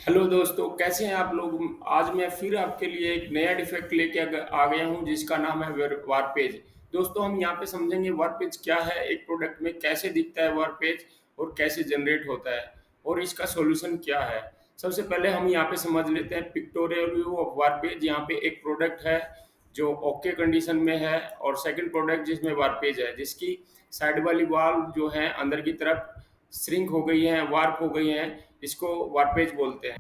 Hello दोस्तों, कैसे हैं आप लोग? आज मैं फिर आपके लिए एक नया डिफेक्ट लेके आ गया हूं जिसका नाम है वारपेज। दोस्तों, हम यहाँ पे समझेंगे वारपेज क्या है, एक प्रोडक्ट में कैसे दिखता है वारपेज और कैसे जनरेट होता है और इसका सॉल्यूशन क्या है। सबसे पहले हम यहाँ पे समझ लेते हैं पिक्टोरियल व्यू ऑफ वारपेज। यहाँ पे एक प्रोडक्ट है जो ओके कंडीशन में है और सेकंड प्रोडक्ट जिसमें वारपेज है, जिसकी साइड वाली वॉल जो है अंदर की तरफ श्रिंक हो गई है, वार्प हो गई है। इसको वारपेज बोलते हैं।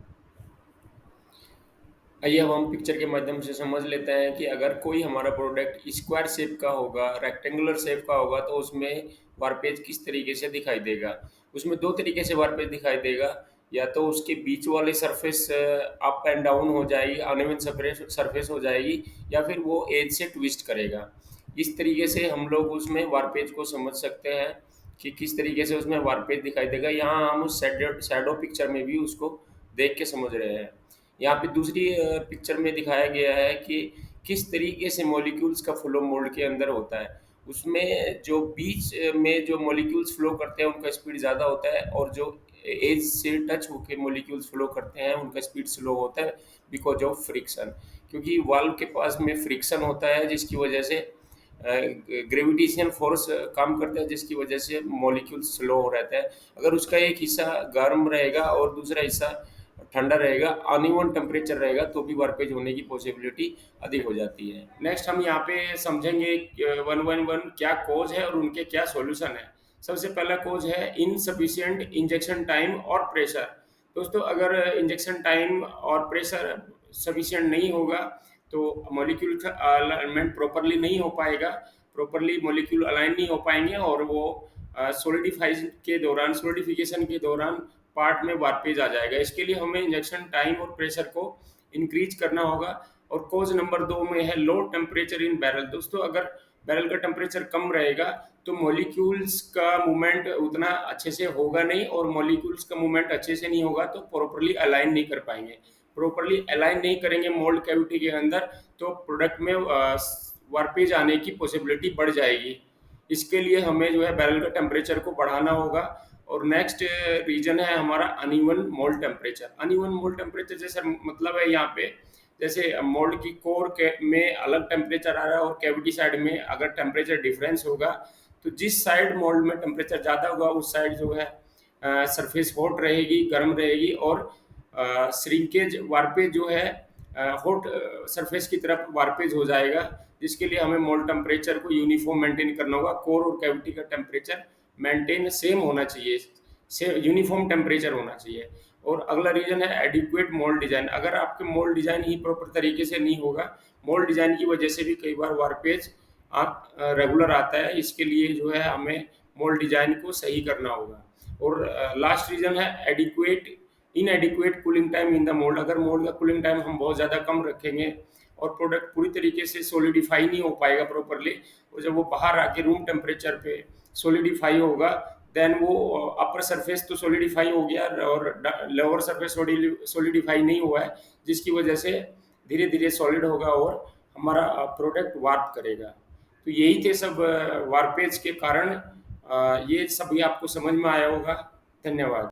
आइए अब हम पिक्चर के माध्यम से समझ लेते हैं कि अगर कोई हमारा प्रोडक्ट स्क्वायर शेप का होगा, रेक्टेंगुलर शेप का होगा, तो उसमें वारपेज किस तरीके से दिखाई देगा। उसमें दो तरीके से वारपेज दिखाई देगा। या तो उसके बीच वाली सरफेस अप एंड डाउन हो जाएगी, अनइवन सरफेस हो जाएगी, या फिर वो एज से ट्विस्ट करेगा। इस तरीके से हम लोग उसमें वारपेज को समझ सकते हैं कि किस तरीके से उसमें वारपेज दिखाई देगा। यहाँ हम उस शैडो पिक्चर में भी उसको देख के समझ रहे हैं। यहाँ पे दूसरी पिक्चर में दिखाया गया है कि किस तरीके से मॉलिक्यूल्स का फ्लो मोल्ड के अंदर होता है। उसमें जो बीच में जो मॉलिक्यूल्स फ्लो करते हैं उनका स्पीड ज़्यादा होता है, और जो एज से टच होकर मॉलिक्यूल्स फ्लो करते हैं उनका स्पीड स्लो होता है, बिकॉज ऑफ फ्रिक्शन। क्योंकि वाल्व के पास में फ्रिक्शन होता है, जिसकी वजह से ग्रेविटेशन फोर्स काम करता है, जिसकी वजह से मॉलिक्यूल स्लो हो रहता है। अगर उसका एक हिस्सा गर्म रहेगा और दूसरा हिस्सा ठंडा रहेगा, अनइवन टेम्परेचर रहेगा, तो भी वार्पेज होने की पॉसिबिलिटी अधिक हो जाती है। नेक्स्ट हम यहाँ पे समझेंगे वन वन वन क्या कोज है और उनके क्या सॉल्यूशन है। सबसे पहला कोज है इनसफिशिएंट इंजेक्शन टाइम और प्रेशर। दोस्तों, अगर इंजेक्शन टाइम और प्रेशर सफिशिएंट नहीं होगा तो मॉलिक्यूल का अलाइनमेंट प्रॉपरली नहीं हो पाएगा, प्रॉपरली मॉलिक्यूल अलाइन नहीं हो पाएंगे, और वो सोलिडिफिकेशन के दौरान पार्ट में वार्पेज आ जाएगा। इसके लिए हमें इंजेक्शन टाइम और प्रेशर को इंक्रीज करना होगा। और कोज नंबर 2 में है लो टेम्परेचर इन बैरल। दोस्तों, अगर बैरल का टेम्परेचर कम रहेगा तो मॉलिक्यूल्स का मूवमेंट उतना अच्छे से होगा नहीं, और मॉलिक्यूल्स का मूवमेंट अच्छे से नहीं होगा तो प्रॉपरली अलाइन नहीं कर पाएंगे। प्रॉपरली अलाइन नहीं करेंगे मोल्ड कैविटी के अंदर, तो प्रोडक्ट में वार्पेज आने की पॉसिबिलिटी बढ़ जाएगी। इसके लिए हमें जो है बैरल का टेम्परेचर को बढ़ाना होगा। और नेक्स्ट रीजन है हमारा uneven mould temperature. Uneven mould temperature जैसे मतलब है यहाँ पे, जैसे मोल्ड की कोर के में अलग टेम्परेचर आ रहा है और कैविटी साइड में अगर टेम्परेचर डिफरेंस होगा, तो जिस साइड मोल्ड में टेम्परेचर ज़्यादा होगा उस साइड जो है सरफेस हॉट रहेगी, गर्म रहेगी, और श्रिंकेज वार्पेज जो है हॉट सरफेस की तरफ वार्पेज हो जाएगा। जिसके लिए हमें मोल्ड टेम्परेचर को यूनिफॉर्म मेंटेन करना होगा। कोर और कैविटी का टेम्परेचर मेंटेन सेम होना चाहिए, से यूनिफॉर्म टेम्परेचर होना चाहिए। और अगला रीजन है एडिक्वेट मोल्ड डिजाइन। अगर आपके मोल्ड डिजाइन ही प्रॉपर तरीके से नहीं होगा, मोल्ड डिजाइन की वजह से भी कई बार वार्पेज आप रेगुलर आता है। इसके लिए जो है हमें मोल्ड डिजाइन को सही करना होगा। और लास्ट रीजन है adequate इनएडिक्वेट cooling time in the mould. अगर मोल्ड का कूलिंग टाइम हम बहुत ज़्यादा कम रखेंगे और प्रोडक्ट पूरी तरीके से सोलिडिफाई नहीं हो पाएगा प्रॉपरली, और जब वो बाहर आके रूम टेम्परेचर पे सोलिडिफाई होगा, देन वो अपर सरफेस तो सोलिडिफाई हो गया और लोअर सरफेस सोलिडिफाई नहीं हुआ है, जिसकी वजह से धीरे धीरे सॉलिड होगा और हमारा प्रोडक्ट वार्प करेगा। तो यही थे सब वार्पेज के कारण। ये सब भी आपको समझ में आया होगा। धन्यवाद।